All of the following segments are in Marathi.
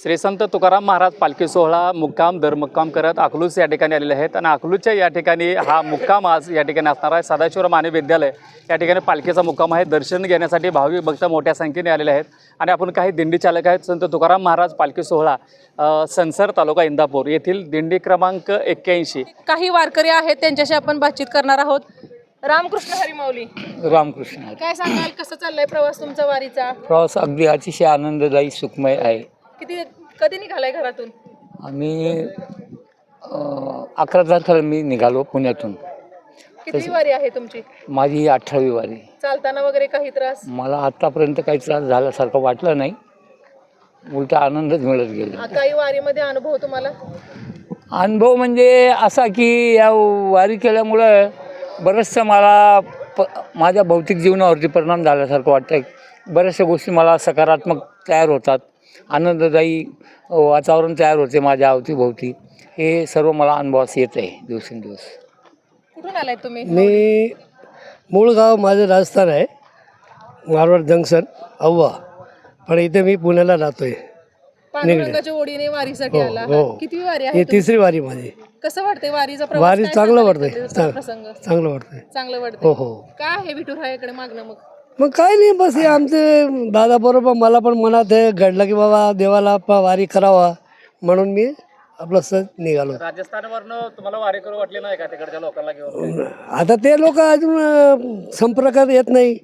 श्री संत तुकाराम महाराज पालखी सोहळा मुक्काम दरमुक्काम करत अकलूज या ठिकाणी आलेले आहेत आणि अकलूजच्या या ठिकाणी हा मुक्काम आज या ठिकाणी असणार आहे। सदाशिवराव माने विद्यालय या ठिकाणी पालखीचा मुक्काम आहे। दर्शन घेण्यासाठी भाविक भक्त मोठ्या संख्येने आलेले आहेत आणि आपण काही दिंडी चालक आहेत। संत तुकाराम महाराज पालखी सोहळा संसर तालुका इंदापूर येथील दिंडी क्रमांक 81 काही वारकरी आहेत त्यांच्याशी आपण बातचीत करणार आहोत। रामकृष्ण हरी माऊली। रामकृष्ण काय सांगाल, कसं चाललंय प्रवास तुमचा वारीचा? प्रवास अगदी अतिशय आनंददायी सुखमय आहे। कधी निघालाय घरातून? आम्ही 11 तारखेला मी निघालो पुण्यातून। किती वारी आहे तुमची? माझी 18वी वारी। चालताना वगैरे काही त्रास? मला आतापर्यंत काही त्रास झाल्यासारखं वाटलं नाही, उलटा आनंदच मिळत गेला। काही वारीमध्ये अनुभव तुम्हाला? अनुभव म्हणजे असा की या वारी केल्यामुळं बरंचसं मला माझ्या भौतिक जीवनावरती परिणाम झाल्यासारखं वाटतं। बऱ्याचशा गोष्टी मला सकारात्मक तयार होतात, आनंददायी वातावरण तयार होते माझ्या अवतीभोवती। हे सर्व मला अनुभवास येत आहे दिवसेंदिवस। कुठून आलाय तुम्ही? मी मूळ गाव माझं राजस्थान आहे, मारवाड जंक्शन अव्वा, पण इथे मी पुण्याला राहतोय। पांडुरंगाच्या ओढीने वारीसाठी आला। किती वारी आहे? ही तिसरी वारी माझी। कसं वाटतंय वारीचा प्रवास? वारी काय चांगलं सांगाल वाटतंय, एखादा प्रसंग? चांगलं वाटतंय। चांगलं वाटतंय। हो हो। काय आहे विठुरायाकडे मागणं? मग काय नाही, बस हे आमचे दादा बरोबर मला पण मनात हे घडलं की बाबा देवाला वारी करावा, म्हणून मी आपलं सहज निघालो। राजस्थानवरनं तुम्हाला वारी करू वाटली नाही का तिकडच्या लोकांना घेऊन? आता ते लोक अजून संपर्कात येत नाही,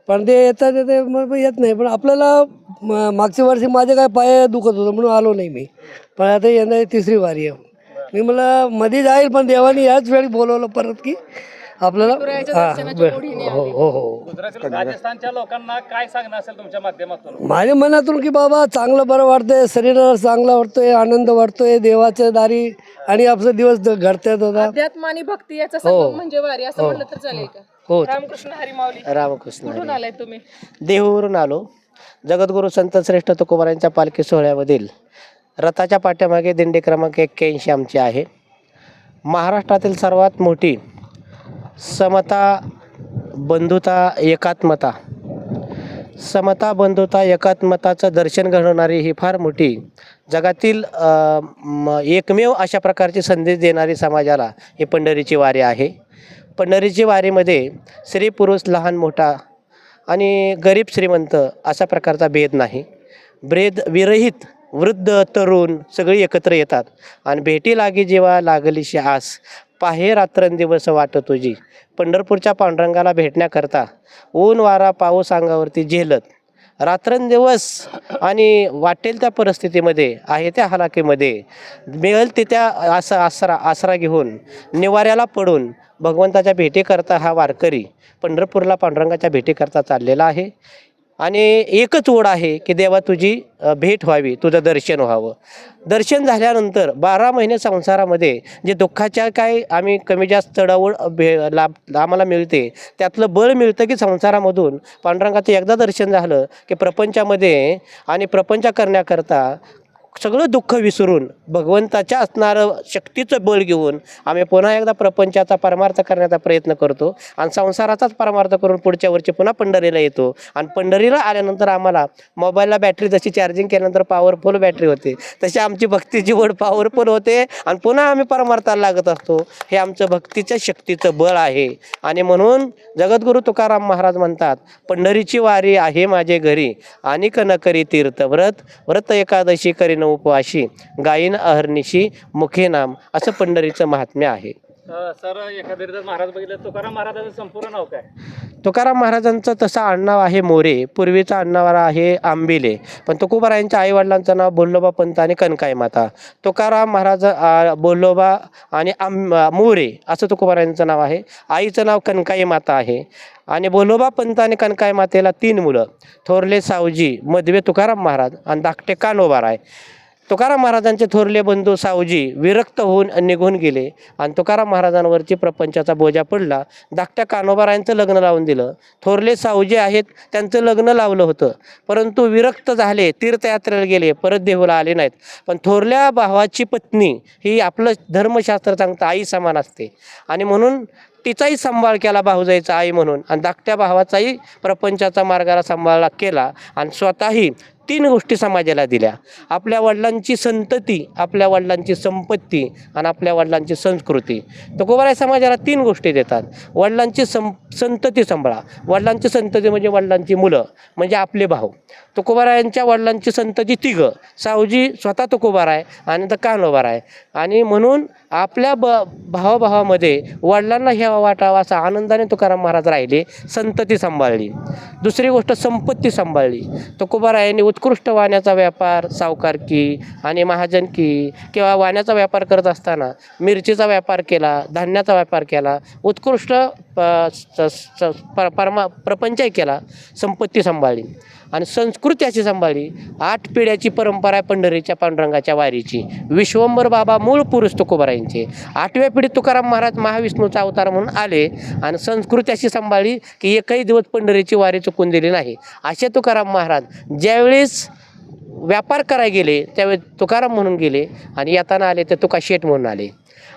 पण ते येतात ते मग येत नाही। पण आपल्याला मागच्या वर्षी माझे काय पाय दुखत होतं म्हणून आलो नाही मी, पण आता यंदा तिसरी वारी आहे। मी मला मध्ये जाईल, पण देवाने याच वेळी बोलवलं परत की आपल्याला हो हो हो। राजस्थानच्या लोकांना काय सांगणं असेल तुमच्या माध्यमातून? माझ्या मनातून की बाबा चांगलं बरं वाटतंय, शरीराला चांगला वाटतोय, आनंद वाटतोय देवाच्या दारी, आणि आपलं दिवस घडतात होता। अध्यात्म आणि भक्ती याचा संगम म्हणजे वारी असं म्हटलं तर चालेल का? हो। रामकृष्ण हरी माऊली। रामकृष्ण कुठून आलाय तुम्ही? देहूवरून आलो। जगद्गुरु संत श्रेष्ठ तुकोबारायांच्या पालखी सोहळ्यामधील रथाच्या पाठ्यामागे दिंडी क्रमांक 81 आमची आहे। महाराष्ट्रातील सर्वात मोठी समता, बंधुता, एकात्मता, समता, बंधुता, एकात्मताचं दर्शन घडवणारी ही फार मोठी जगातील एकमेव अशा प्रकारची संदेश देणारी समाजाला ही पंढरीची वारी आहे। पंढरीची वारीमध्ये स्त्री पुरुष लहान मोठा आणि गरीब श्रीमंत अशा प्रकारचा भेद नाही, भेद विरहित वृद्ध तरुण सगळी एकत्र येतात आणि भेटी लागी जेव्हा लागलीशी आस, पाहे रात्रंदिवस वाट तुझी। पंढरपूरच्या पांडुरंगाला भेटण्याकरता ऊन वारा पाऊस अंगावरती झेलत रात्रंदिवस आणि वाटेल त्या परिस्थितीमध्ये आहे त्या हालाकीमध्ये मिळेल तिथ्या आसरा घेऊन निवाऱ्याला पडून भगवंताच्या भेटीकरता हा वारकरी पंढरपूरला पांडुरंगाच्या भेटीकरता चाललेला आहे। आणि एकच ओढ आहे की देवा तुझी भेट व्हावी, तुझं दर्शन व्हावं। दर्शन झाल्यानंतर 12 महिने संसारामध्ये जे दुःखाच्या काय आम्ही कमी जास्त चढाओढ आम्हाला मिळते, त्यातलं बळ मिळतं की संसारामधून पांडुरंगाचं एकदा दर्शन झालं की प्रपंचामध्ये आणि प्रपंच करण्याकरता सगळं दुःख विसरून भगवंताच्या असणारं शक्तीचं बळ घेऊन आम्ही पुन्हा एकदा प्रपंचाचा परमार्थ करण्याचा प्रयत्न करतो आणि संसाराचाच परमार्थ करून पुढच्या वर्षी पुन्हा पंढरीला येतो। आणि पंढरीला आल्यानंतर आम्हाला मोबाईलला बॅटरी जशी चार्जिंग केल्यानंतर पॉवरफुल बॅटरी होते, तशी आमची भक्तीची ओढ पॉवरफुल होते आणि पुन्हा आम्ही परमार्थाला लागत असतो। हे आमचं भक्तीच्या शक्तीचं बळ आहे। आणि म्हणून जगद्गुरु तुकाराम महाराज म्हणतात, पंढरीची वारी आहे माझे घरी, अनिक न करी तीर्थव्रत, व्रत एकादशी करीन उपवाशी, गायीन अहर्निशी मुखे नाम, असं पंढरीचं महात्म्य आहे। सर, एखाद्या महाराज बघितलं, तुकाराम महाराजांचं संपूर्ण नाव काय? तुकाराम महाराजांचं तसं आडनाव आहे मोरे, पूर्वीचं आडनाव आहे आंबिले, पण तुकोबारायांच्या आईवडिलांचं नाव बोल्लोबा पंत आणि कनकाई माता। तुकाराम महाराज बोल्लोबा आणि मोरे असं तुकोबारायांचं नाव आहे। आईचं नाव कनकाई माता आहे। आणि बोल्लोबा पंत आणि कनकाई मातेला 3 मुलं, थोरले सावजी, मधवे तुकाराम महाराज आणि धाकटे कान्होबाराय। तुकाराम महाराजांचे थोरले बंधू सावजी विरक्त होऊन निघून गेले आणि तुकाराम महाराजांवरची प्रपंचाचा बोजा पडला। धाकट्या कान्होबारायांचं लग्न लावून दिलं। थोरले सावजी आहेत, त्यांचं लग्न लावलं होतं, परंतु विरक्त झाले, तीर्थयात्रेला गेले, परत देहूला आले नाहीत। पण थोरल्या भावाची पत्नी ही आपलं धर्मशास्त्र सांगतं आई समान असते आणि म्हणून तिचाही सांभाळ केला भाऊजाईचा आई म्हणून, आणि धाकट्या भावाचाही प्रपंचाचा मार्गाला सांभाळला केला आणि स्वतःही तीन गोष्टी समाजाला दिल्या. आपल्या वडिलांची संतती, आपल्या वडिलांची संपत्ती आणि आपल्या वडिलांची संस्कृती. तुकोबाराय समाजाला तीन गोष्टी देतात. वडिलांची संतती सांभाळा. वडिलांची संतती म्हणजे वडिलांची मुलं, म्हणजे आपले भाऊ. तुकोबारायांच्या वडिलांची संतती तिघं, सावजी स्वतः तुकोबाराय आणि तर कान्होबाराय. आणि म्हणून आपल्या भावाभावामध्ये वडिलांना हे वाटावा असा आनंदाने तुकाराम महाराज राहिले, संतती सांभाळली. दुसरी गोष्ट संपत्ती सांभाळली. तुकोबारायांनी उत्कृष्ट वाण्याचा व्यापार, सावकारकी आणि महाजनकी किंवा वाण्याचा व्यापार करत असताना मिरचीचा व्यापार केला, धान्याचा व्यापार केला, उत्कृष्ट प्रपंचही केला, संपत्ती सांभाळली आणि संस्कृती अशी सांभाळली. 8 पिढ्याची परंपरा आहे पंढरीच्या पांडुरंगाच्या वारीची. विश्वंभर बाबा मूळ पुरुष तुकोबारायांचे. 8व्या पिढीत तुकाराम महाराज महाविष्णूचा अवतार म्हणून आले आणि संस्कृती अशी सांभाळली की एकही दिवस पंढरीची वारी चुकून दिली नाही. असे तुकाराम महाराज ज्यावेळेस व्यापार करायला गेले त्यावेळेस तुकाराम म्हणून गेले आणि येताना आले ते तुका शेठ म्हणून आले.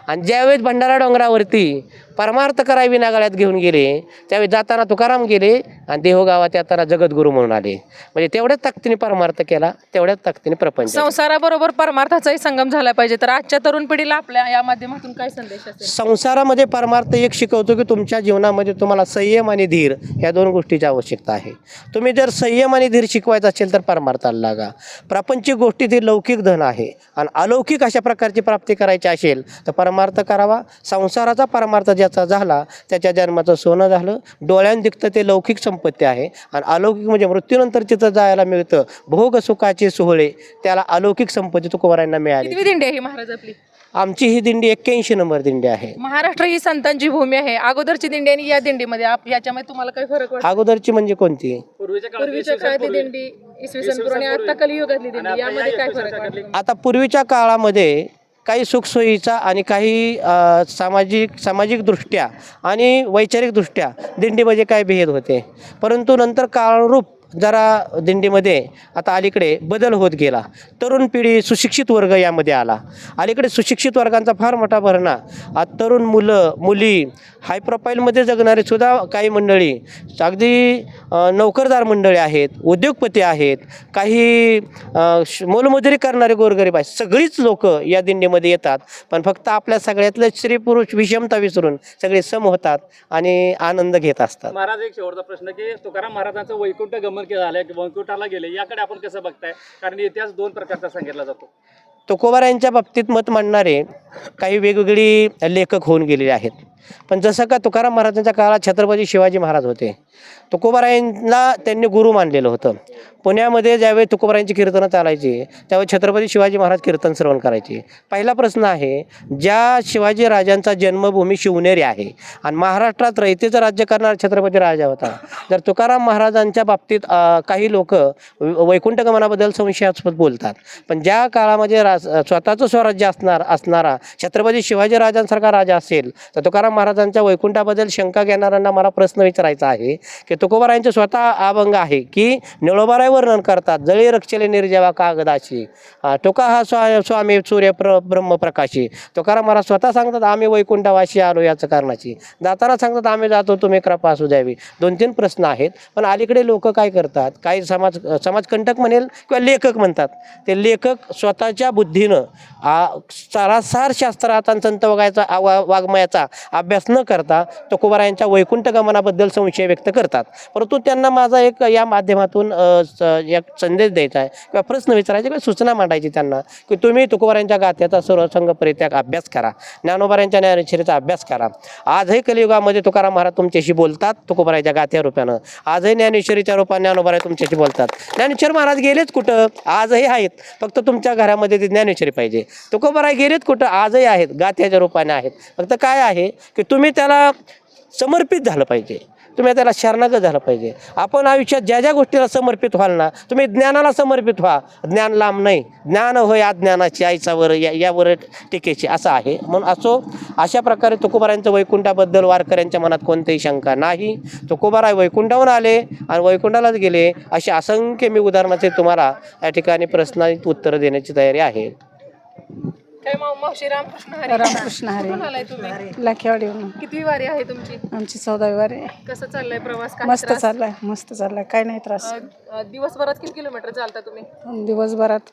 आणि ज्यावेळेस भंडारा डोंगरावरती परमार्थ कराय विनागळ्यात घेऊन गेले त्यावेळी जाताना तुकाराम गेले आणि देहगावात येताना जगद्गुरू म्हणून आले. म्हणजे तेवढ्याच ताकदीने परमार्थ केला, तेवढ्याच ताकदीने प्रपंच. संसाराबरोबर परमार्थाचाही संगम झाला पाहिजे. तर आजच्या तरुण पिढीला आपल्या या माध्यमातून काय संदेश असेल? संसारामध्ये परमार्थ एक शिकवतो की तुमच्या जीवनामध्ये तुम्हाला संयम आणि धीर ह्या दोन गोष्टीची आवश्यकता आहे. तुम्ही जर संयम आणि धीर शिकवायचा असेल तर परमार्थाला लागा. प्रापंचिक गोष्टी ती लौकिक धन आहे आणि अलौकिक अशा प्रकारची प्राप्ती करायची असेल तर परमार्थ करावा. संसाराचा परमार्थ ज्याचा झाला त्याच्या जन्माचं सोनं झालं. डोळ्यानं दिसतं ते लौकिक संपत्ती आहे आणि अलौकिक म्हणजे मृत्यूनंतर तिथं जायला मिळतं भोग सुखाचे सोहळे, त्याला अलौकिक संपत्ती तुकोबारायांना मिळाली. कितवी दिंडी आहे ही महाराज आपली? आमची ही दिंडी 81 नंबर दिंडी आहे. महाराष्ट्र ही संतांची भूमी आहे. अगोदरची दिंडी आणि या दिंडीमध्ये याच्यामध्ये तुम्हाला काही फरक वाटतो? अगोदरची म्हणजे कोणती? पूर्वीच्या काळातली दिंडी, इसवी सन पूर्व आणि आता कलियुगातली दिंडी, यामध्ये काय फरक वाटतो? आता पूर्वीच्या काळामध्ये काही सुखसोयीचा आणि काही सामाजिक दृष्ट्या आणि वैचारिकदृष्ट्या दिंडीमध्ये काय भेद होते. परंतु नंतर काळानुरूप जरा दिंडीमध्ये आता अलीकडे बदल होत गेला. तरुण पिढी, सुशिक्षित वर्ग यामध्ये आला. अलीकडे सुशिक्षित वर्गांचा फार मोठा भरणा. तरुण मुलं मुली, हाय प्रोफाईलमध्ये जगणारे सुद्धा काही मंडळी, अगदी नोकरदार मंडळी आहेत, उद्योगपती आहेत, काही मोलमजुरी करणारे गोरगरीब आहेत. सगळीच लोक या दिंडीमध्ये येतात. पण फक्त आपल्या सगळ्यातलं स्त्री पुरुष विषमता विसरून सगळे सम होतात आणि आनंद घेत असतात. महाराज, एक शेवटचा प्रश्न की तुकाराम महाराजांचं वैकुंठ गमन झालं की वैकुंठाला गेले, याकडे आपण कसं बघताय? कारण इतिहास 2 प्रकारचा सांगितला जातो. तुकोबारायांच्या बाबतीत मत मांडणारे काही वेगवेगळी लेखक होऊन गेलेले आहेत. पण जसं का तुकाराम महाराजांच्या काळात छत्रपती शिवाजी महाराज होते, तुकोबारायांना त्यांनी गुरु मानलेलं होतं. पुण्यामध्ये ज्यावेळी तुकोबारायांची कीर्तनं चालायची त्यावेळी छत्रपती शिवाजी महाराज कीर्तन श्रवण करायचे. पहिला प्रश्न आहे, ज्या शिवाजी राजांचा जन्मभूमी शिवनेरी आहे आणि महाराष्ट्रात रयतेचं राज्य करणारा छत्रपती राजा होता, जर तुकाराम महाराजांच्या बाबतीत काही लोक वैकुंठ गमनाबद्दल संशयास्पद बोलतात. पण ज्या काळामध्ये स्वतःचं स्वराज्य असणारा छत्रपती शिवाजी राजांसारखा राजा असेल तर तुकाराम महाराजांच्या वैकुंठाबद्दल शंका घेणाऱ्यांना मला प्रश्न विचारायचा आहे की तुकोबारायांचे स्वतः अभंग आहे की निळोबाराय वर्णन करतात, जळी रक्षले निर्जेवा कागदाशी, तुका हा स्वामी सूर्य ब्रह्मप्रकाशी. तुकाराम महाराज स्वतः सांगतात आम्ही वैकुंठवाशी आलो याचं कारणाची. जाताना सांगतात आम्ही जातो तुम्ही कृपा असू द्यावी. 2-3 प्रश्न आहेत. पण अलीकडे लोक काय करतात, काही समाजकंटक म्हणेल किंवा लेखक म्हणतात, ते लेखक स्वतःच्या बुद्धीनं सारासार शास्त्रात आणि संत वाङ्मयाचा अभ्यास न करता तुकोबारायांच्या वैकुंठ गमनाबद्दल संशय व्यक्त करतात. परंतु त्यांना माझा एक या माध्यमातून एक संदेश द्यायचा आहे किंवा प्रश्न विचारायचे किंवा सूचना मांडायची त्यांना की तुम्ही तुकोबारायांच्या गाथ्याचा सर्वसंगपरित्याग अभ्यास करा, ज्ञानोबारायांच्या ज्ञानेश्वरीचा अभ्यास करा. आजही कलियुगामध्ये तुकाराम महाराज तुमच्याशी बोलतात तुकोबारायांच्या गाथ्या रूपानं. आजही ज्ञानेश्वरीच्या रूपाने ज्ञानोबाराय तुमच्याशी बोलतात. ज्ञानेश्वर महाराज गेलेच कुठं? आजही आहेत. फक्त तुमच्या घरामध्ये ती ज्ञानेश्वरी पाहिजे. तुकोबाराय गेलेत कुठं? आजही आहेत, गाथ्याच्या रूपाने आहेत. फक्त काय आहे की तुम्ही त्याला समर्पित झालं पाहिजे, तुम्ही त्याला शरणागत झालं पाहिजे. आपण आयुष्यात ज्या ज्या गोष्टीला समर्पित व्हाल ना, तुम्ही ज्ञानाला समर्पित व्हा. ज्ञान लांब नाही, ज्ञान होय अज्ञानाची आईचावर यावर टीकेची असं आहे. म्हणून अशा प्रकारे तुकोबारायांच्या वैकुंठाबद्दल वारकऱ्यांच्या मनात कोणतीही शंका नाही. तुकोबाराय वैकुंठावर आले आणि वैकुंठालाच गेले अशी असंख्य मी उदाहरणाचे तुम्हाला या ठिकाणी प्रश्नांची उत्तरं देण्याची तयारी आहे. काय मावशी रामकृष्ण हरी. रामकृष्ण हरी. कुठून आलाय तुम्ही? लाखेवाडीवरून किती वारी आहे तुमची? आमची 14वी वारी आहे. कसं चाललंय प्रवास? काय मस्त त्रास? चाललाय, मस्त चाललाय, काय नाही त्रास. दिवसभरात किती किलोमीटर चालता तुम्ही? दिवसभरात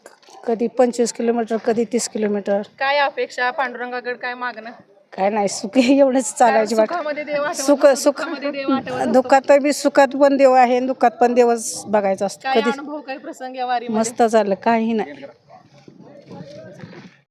कधी 25 किलोमीटर, कधी 30 किलोमीटर. काय अपेक्षा पांडुरंगाकडे, काय मागणं? काय नाही, सुख एवढंच चालायची वाट. सुखामध्ये देव आठवत सुख असतो, सुख दुःखामध्ये देव आठवत असतो. दुःखात बी, सुखात पण देव आहे, दुःखात पण देवच बघायचा असतो. काय कधी अनुभव, काय प्रसंग या वारी? मस्त चाललं, काही नाही.